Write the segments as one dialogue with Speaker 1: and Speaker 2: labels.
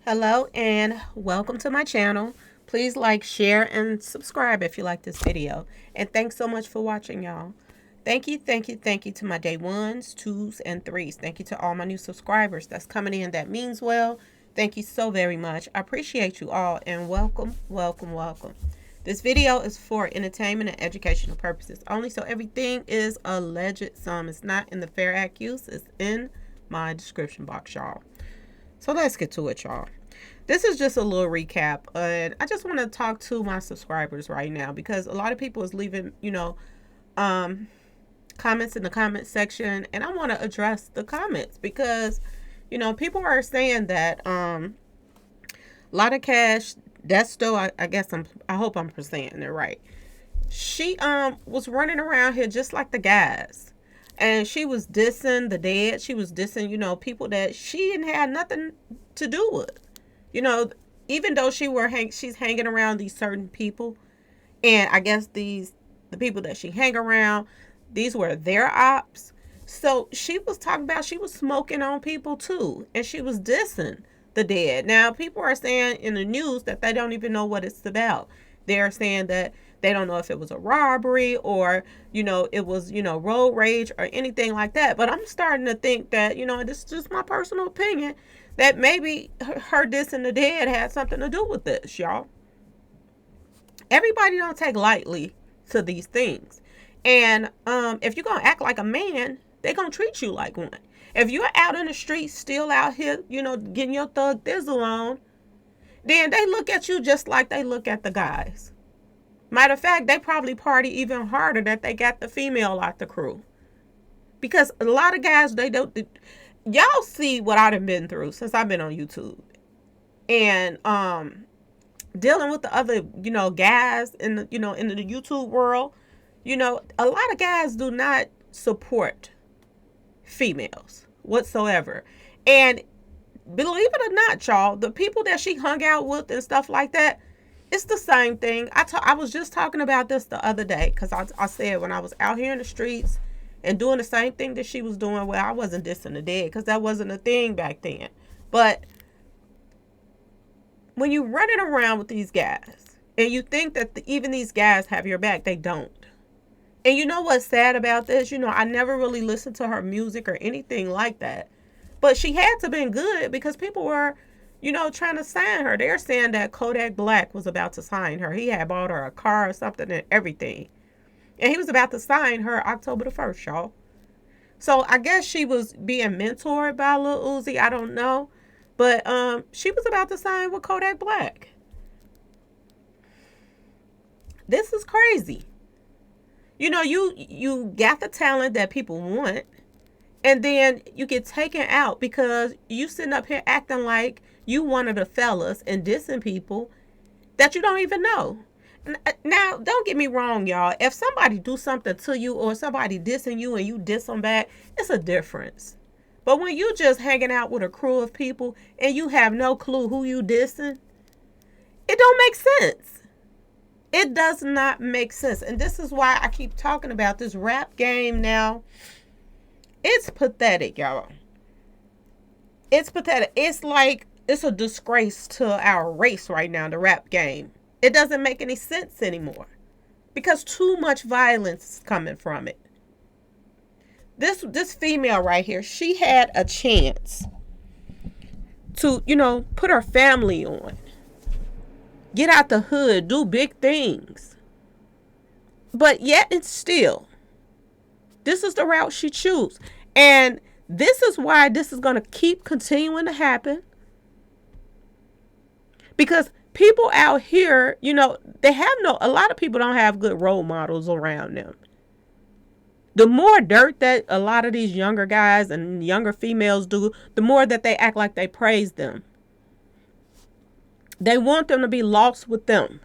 Speaker 1: Hello and welcome to my channel. Please like, share, and subscribe if you like this video. And thanks so much for watching, y'all. Thank you to my day ones, twos, and threes. Thank you to all my new subscribers that's coming in. That means well. Thank you so very much. I appreciate you all and welcome. This video is for entertainment and educational purposes only, so everything is alleged. Some is not in the Fair Act use. It's in my description box, y'all. So let's get to it, y'all. This is just a little recap, and I just want to talk to my subscribers right now because a lot of people is leaving, comments in the comment section, and I want to address the comments because, people are saying that Lotta Cash Desto, I hope I'm saying it right. She was running around here just like the guys. And she was dissing the dead. She was dissing, people that she didn't have nothing to do with. Even though she's hanging around these certain people, and I guess the people that she hang around, these were their ops. So she was talking about she was smoking on people too, and she was dissing the dead. Now people are saying in the news that they don't even know what it's about. They're saying that they don't know if it was a robbery or, it was, road rage or anything like that. But I'm starting to think that, this is just my personal opinion, that maybe her dissing the dead had something to do with this, y'all. Everybody don't take lightly to these things. And if you're going to act like a man, they're going to treat you like one. If you're out in the streets, still out here, getting your thug thizzle on, then they look at you just like they look at the guys. Matter of fact, they probably party even harder that they got the female out the crew. Because a lot of guys, they don't. Y'all see what I've been through since I've been on YouTube. And dealing with the other, guys in the, in the YouTube world, a lot of guys do not support females whatsoever. And believe it or not, y'all, the people that she hung out with and stuff like that, it's the same thing. I was just talking about this the other day because I said when I was out here in the streets and doing the same thing that she was doing, well, I wasn't dissing the dead because that wasn't a thing back then. But when you're running around with these guys and you think that even these guys have your back, they don't. And you know what's sad about this? I never really listened to her music or anything like that. But she had to have been good because people were, trying to sign her. They're saying that Kodak Black was about to sign her. He had bought her a car or something and everything. And he was about to sign her October the 1st, y'all. So I guess she was being mentored by Lil Uzi. I don't know. But she was about to sign with Kodak Black. This is crazy. You got the talent that people want. And then you get taken out because you sitting up here acting like you one of the fellas and dissing people that you don't even know. Now, don't get me wrong, y'all. If somebody do something to you or somebody dissing you and you diss them back, it's a difference. But when you just hanging out with a crew of people and you have no clue who you dissing, it don't make sense. It does not make sense. And this is why I keep talking about this rap game now. It's pathetic, y'all. It's pathetic. It's like it's a disgrace to our race right now, the rap game. It doesn't make any sense anymore because too much violence is coming from it. This female right here, she had a chance to, put her family on. Get out the hood, do big things. But yet and still, this is the route she chose. And this is why this is going to keep continuing to happen. Because people out here, a lot of people don't have good role models around them. The more dirt that a lot of these younger guys and younger females do, the more that they act like they praise them. They want them to be lost with them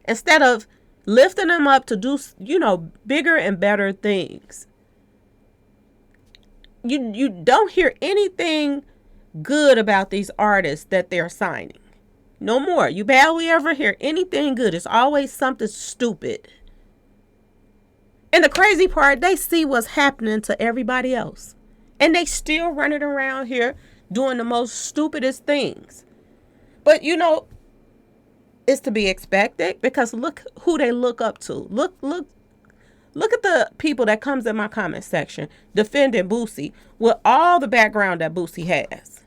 Speaker 1: instead of lifting them up to do, bigger and better things. You don't hear anything good about these artists that they're signing. No more. You barely ever hear anything good. It's always something stupid. And the crazy part, they see what's happening to everybody else. And they still running around here doing the most stupidest things. But it's to be expected because look who they look up to. Look at the people that comes in my comment section defending Boosie with all the background that Boosie has.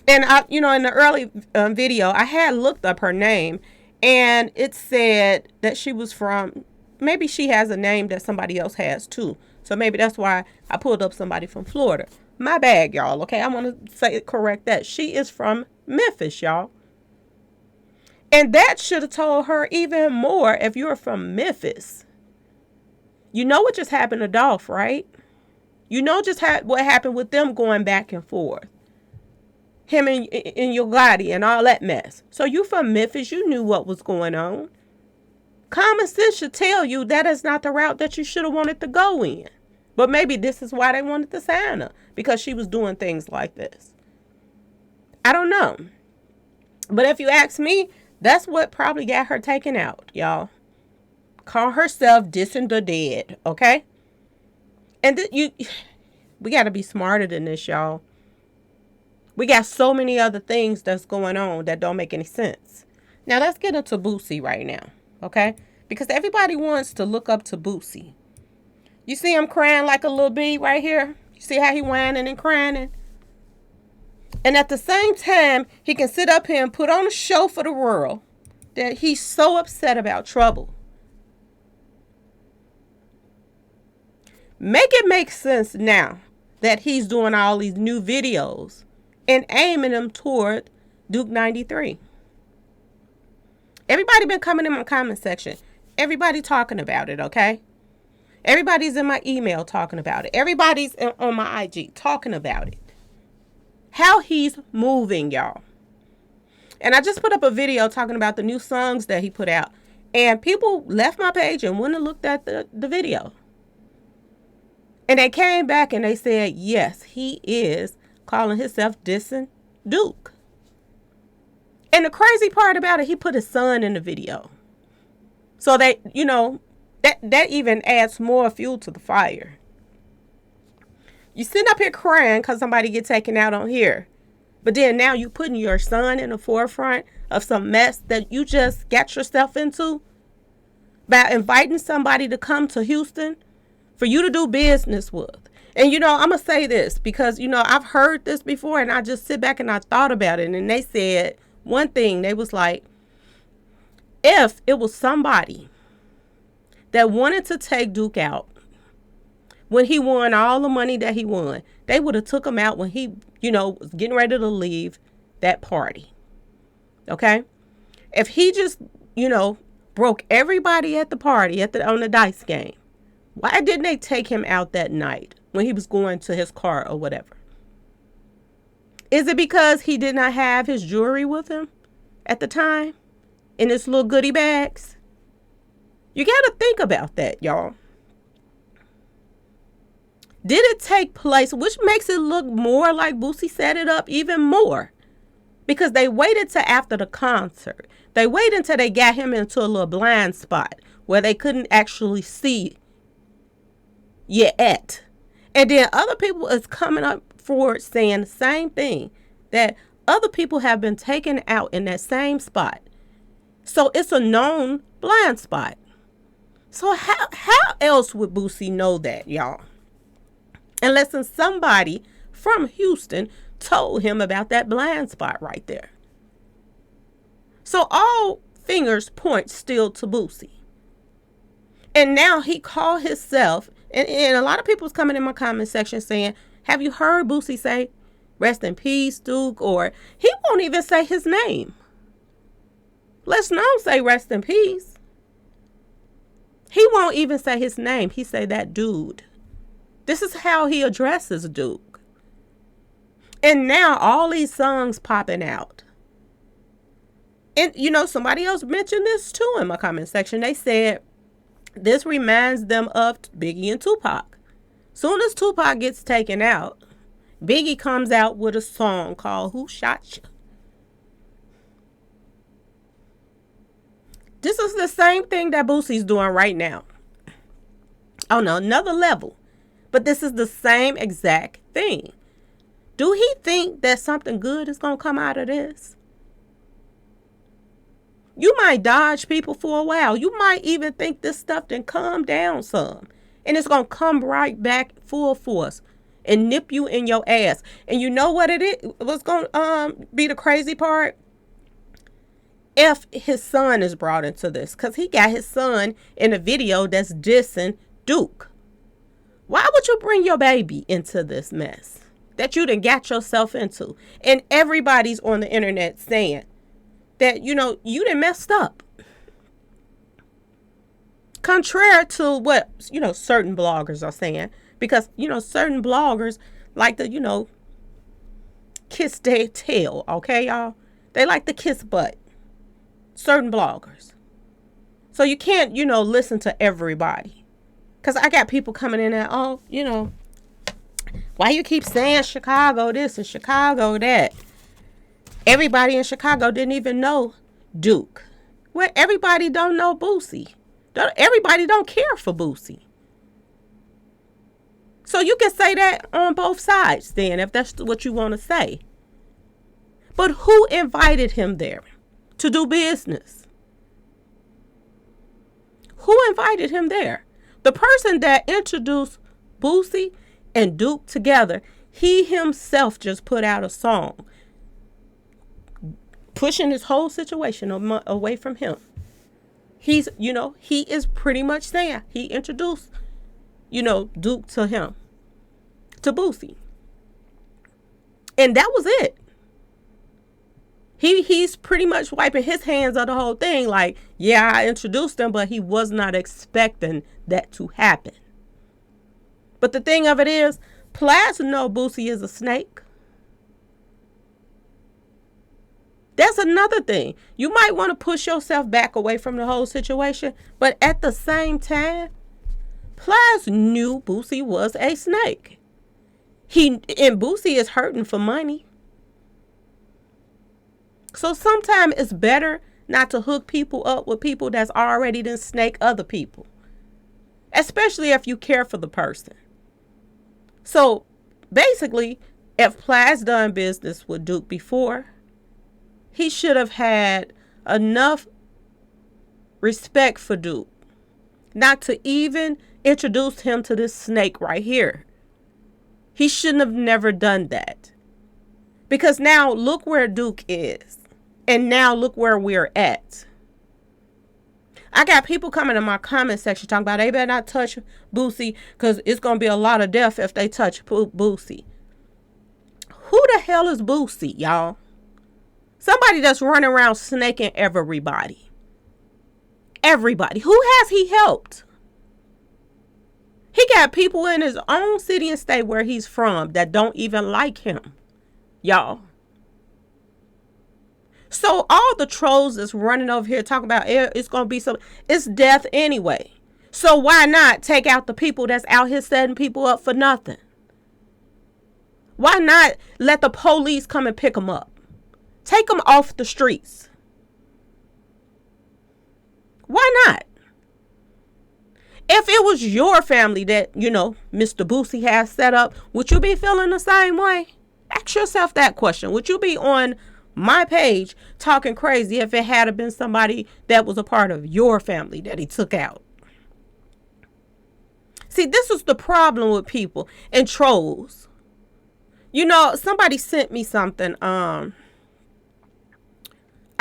Speaker 1: And in the early video, I had looked up her name, and it said that she was from, maybe she has a name that somebody else has too. So maybe that's why I pulled up somebody from Florida. My bad, y'all. Okay, I want to correct that. She is from Memphis, y'all. And that should have told her even more if you're from Memphis. You know what just happened to Dolph, right? You know just what happened with them going back and forth. Him and Yogati and all that mess. So you from Memphis, you knew what was going on. Common sense should tell you that is not the route that you should have wanted to go in. But maybe this is why they wanted to sign her, because she was doing things like this. I don't know. But if you ask me, that's what probably got her taken out, y'all. Call herself dissing the dead, okay? And we got to be smarter than this, y'all. We got so many other things that's going on that don't make any sense. Now, let's get into Boosie right now, okay? Because everybody wants to look up to Boosie. You see him crying like a little bee right here? You see how he whining and crying? And at the same time, he can sit up here and put on a show for the world that he's so upset about trouble. Make it make sense now that he's doing all these new videos and aiming them toward Duke 93. Everybody been coming in my comment section. Everybody talking about it, okay? Everybody's in my email talking about it. Everybody's on my IG talking about it. How he's moving, y'all. And I just put up a video talking about the new songs that he put out. And people left my page and went and looked at the video. And they came back and they said, yes, he is calling himself dissing Duke. And the crazy part about it, he put his son in the video. So that, that even adds more fuel to the fire. You sitting up here crying because somebody get taken out on here. But then now you putting your son in the forefront of some mess that you just got yourself into by inviting somebody to come to Houston for you to do business with. And, I'm going to say this because, I've heard this before and I just sit back and I thought about it. And they said one thing. They was like, if it was somebody that wanted to take Duke out when he won all the money that he won, they would have took him out when he, was getting ready to leave that party. Okay? If he just, broke everybody at the party on the dice game, why didn't they take him out that night when he was going to his car or whatever? Is it because he did not have his jewelry with him at the time in his little goodie bags? You got to think about that, y'all. Did it take place, which makes it look more like Boosie set it up even more, because they waited till after the concert. They waited until they got him into a little blind spot where they couldn't actually see yet. And then other people is coming up forward saying the same thing, that other people have been taken out in that same spot. So it's a known blind spot. So how else would Boosie know that, y'all? Unless somebody from Houston told him about that blind spot right there. So all fingers point still to Boosie. And now he called himself, and a lot of people's coming in my comment section saying, have you heard Boosie say, rest in peace, Duke? Or he won't even say his name. Let's not say rest in peace. He won't even say his name. He say that dude. This is how he addresses Duke. And now all these songs popping out. And, somebody else mentioned this too in my comment section. They said this reminds them of Biggie and Tupac. Soon as Tupac gets taken out, Biggie comes out with a song called Who Shot Ya? This is the same thing that Boosie's doing right now. On another level. But this is the same exact thing. Do he think that something good is going to come out of this? You might dodge people for a while. You might even think this stuff done calm down some. And it's going to come right back full force and nip you in your ass. And you know what it is? What's going to be the crazy part? If his son is brought into this. Because he got his son in a video that's dissing Duke. Why would you bring your baby into this mess that you done got yourself into? And everybody's on the internet saying that, you done messed up. Contrary to what, certain bloggers are saying. Because, certain bloggers like to, kiss their tail. Okay, y'all? They like to kiss butt. Certain bloggers. So you can't, listen to everybody. Because I got people coming in and, why you keep saying Chicago this and Chicago that? Everybody in Chicago didn't even know Duke. Well, everybody don't know Boosie. Everybody don't care for Boosie. So you can say that on both sides then, if that's what you want to say. But who invited him there to do business? Who invited him there? The person that introduced Boosie and Duke together, he himself just put out a song pushing this whole situation away from him. He is pretty much saying he introduced, Duke to him, to Boosie. And that was it. He's pretty much wiping his hands of the whole thing. Like, yeah, I introduced him, but he was not expecting that to happen. But the thing of it is, Plaza know Boosie is a snake. That's another thing. You might want to push yourself back away from the whole situation. But at the same time, Plaza knew Boosie was a snake. And Boosie is hurting for money. So sometimes it's better not to hook people up with people that's already done snake other people. Especially if you care for the person. So basically, if Plaza done business with Duke before, he should have had enough respect for Duke not to even introduce him to this snake right here. He shouldn't have never done that. Because now look where Duke is. And now look where we're at. I got people coming in my comment section talking about they better not touch Boosie because it's going to be a lot of death if they touch Boosie. Who the hell is Boosie, y'all? Somebody that's running around snaking everybody. Everybody. Who has he helped? He got people in his own city and state where he's from that don't even like him. Y'all. So all the trolls that's running over here talking about it's going to be it's death anyway. So why not take out the people that's out here setting people up for nothing? Why not let the police come and pick them up? Take them off the streets. Why not? If it was your family that, Mr. Boosie has set up, would you be feeling the same way? Ask yourself that question. Would you be on my page talking crazy if it had been somebody that was a part of your family that he took out? See, this is the problem with people and trolls. Somebody sent me something.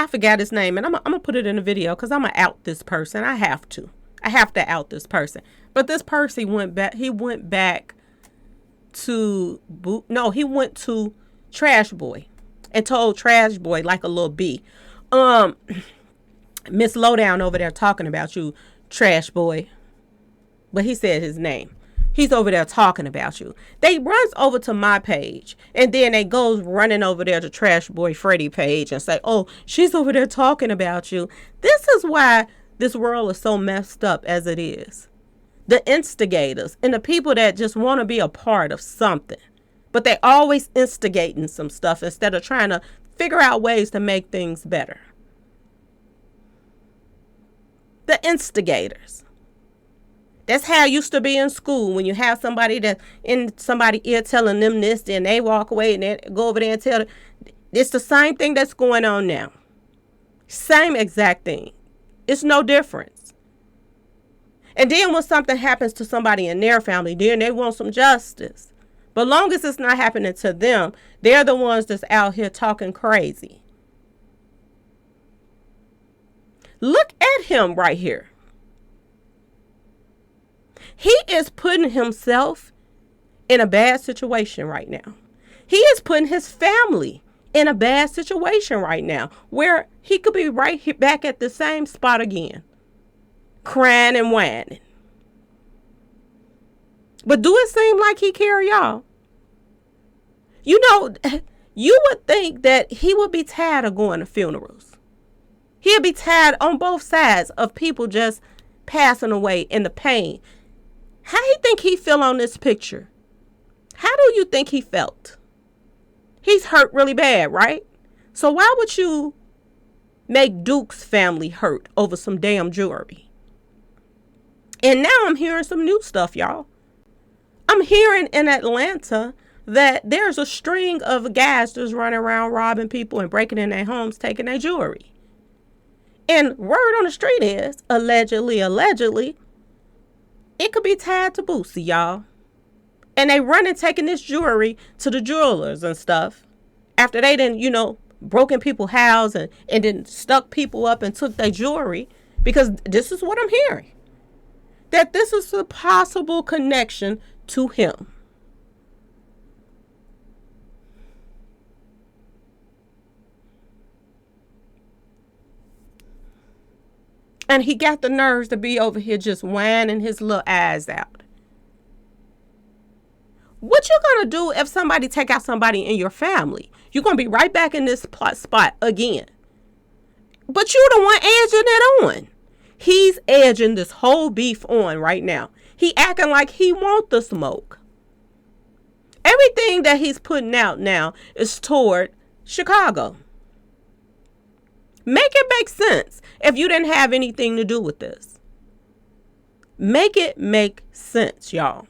Speaker 1: I forgot his name, and I'm going to put it in a video because I'm going to out this person. I have to out this person. But this person went back. He went back to, he went to Trash Boy and told Trash Boy like a little bee. Miss Lowdown over there talking about you, Trash Boy. But he said his name. He's over there talking about you. They runs over to my page. And then they goes running over there to Trash Boy Freddy page and say, oh, she's over there talking about you. This is why this world is so messed up as it is. The instigators and the people that just want to be a part of something. But they always instigating some stuff instead of trying to figure out ways to make things better. The instigators. That's how it used to be in school when you have somebody that in somebody ear telling them this, then they walk away and they go over there and tell it. It's the same thing that's going on now. Same exact thing. It's no difference. And then when something happens to somebody in their family, then they want some justice. But long as it's not happening to them, they're the ones that's out here talking crazy. Look at him right here. He is putting himself in a bad situation right now. He is putting his family in a bad situation right now where he could be right here back at the same spot again, crying and whining. But do it seem like he care, y'all? You know, you would think that he would be tired of going to funerals. He'd be tired on both sides of people just passing away in the pain. How do you think he feel on this picture? How do you think he felt? He's hurt really bad, right? So why would you make Duke's family hurt over some damn jewelry? And now I'm hearing some new stuff, y'all. I'm hearing in Atlanta that there's a string of guys just running around robbing people and breaking in their homes, taking their jewelry. And word on the street is, allegedly, it could be tied to Boosie, y'all. And they running taking this jewelry to the jewelers and stuff after they didn't, broken people's houses and then stuck people up and took their jewelry, because this is what I'm hearing. That this is a possible connection to him. And he got the nerves to be over here just whining his little eyes out. What you gonna do if somebody take out somebody in your family? You're gonna be right back in this spot again. But you the one edging it on. He's edging this whole beef on right now. He acting like he want the smoke. Everything that he's putting out now is toward Chicago. Make it make sense if you didn't have anything to do with this. Make it make sense, y'all.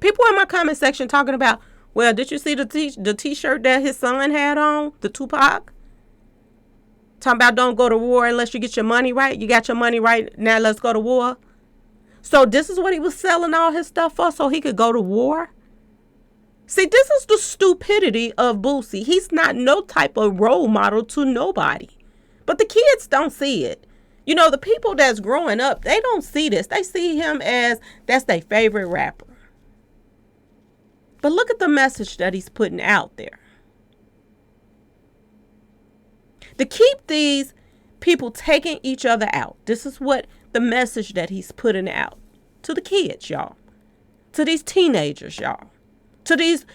Speaker 1: People in my comment section talking about, well, did you see the t-shirt that his son had on? The Tupac? Talking about don't go to war unless you get your money right. You got your money right, now let's go to war. So this is what he was selling all his stuff for, so he could go to war? See, this is the stupidity of Boosie. He's not no type of role model to nobody. But the kids don't see it. The people that's growing up, they don't see this. They see him as that's their favorite rapper. But look at the message that he's putting out there. To keep these people taking each other out. This is what the message that he's putting out to the kids, y'all. To these teenagers, y'all. To these,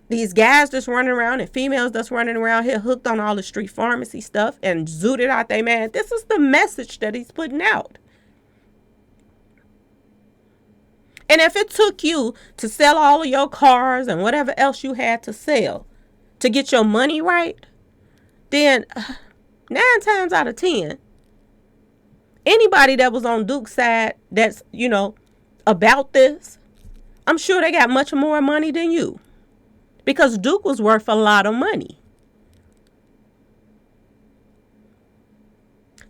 Speaker 1: these guys that's running around and females that's running around here hooked on all the street pharmacy stuff and zooted out they man. This is the message that he's putting out. And if it took you to sell all of your cars and whatever else you had to sell to get your money right, then 9 times out of 10, anybody that was on Duke's side that's, about this, I'm sure they got much more money than you, because Duke was worth a lot of money.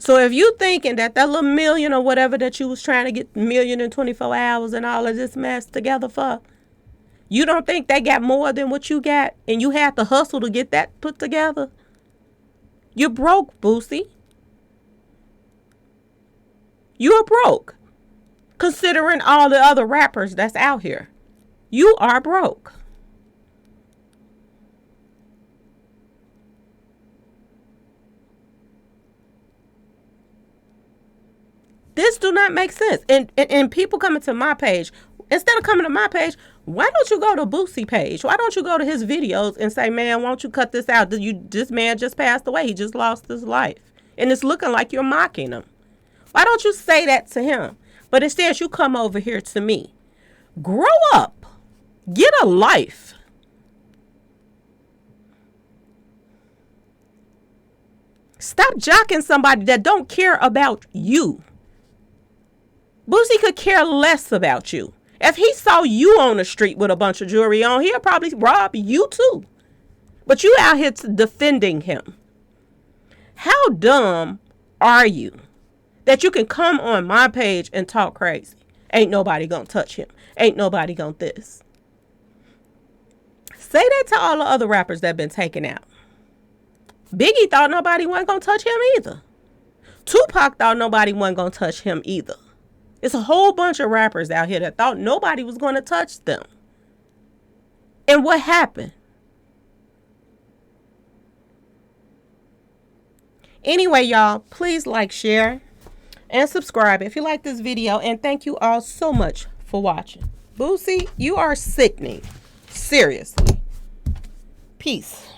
Speaker 1: So if you thinking that little million or whatever that you was trying to get, 1,000,000 in 24 hours and all of this mess together for, you don't think they got more than what you got and you had to hustle to get that put together? You're broke, Boosie. You're broke. Considering all the other rappers that's out here, you are broke. This do not make sense. And people coming to my page, instead of coming to my page, why don't you go to Boosie page? Why don't you go to his videos and say, man, why don't you cut this out? This man just passed away. He just lost his life. And it's looking like you're mocking him. Why don't you say that to him? But instead, you come over here to me. Grow up. Get a life. Stop jocking somebody that don't care about you. Boosie could care less about you. If he saw you on the street with a bunch of jewelry on, he'll probably rob you too. But you out here defending him. How dumb are you that you can come on my page and talk crazy? Ain't nobody gonna touch him. Ain't nobody gonna this. Say that to all the other rappers that been taken out. Biggie thought nobody wasn't gonna touch him either. Tupac thought nobody wasn't gonna touch him either. It's a whole bunch of rappers out here that thought nobody was gonna touch them. And what happened? Anyway, y'all, please like, share, and subscribe if you like this video. And thank you all so much for watching. Boosie, you are sickening. Seriously. Peace.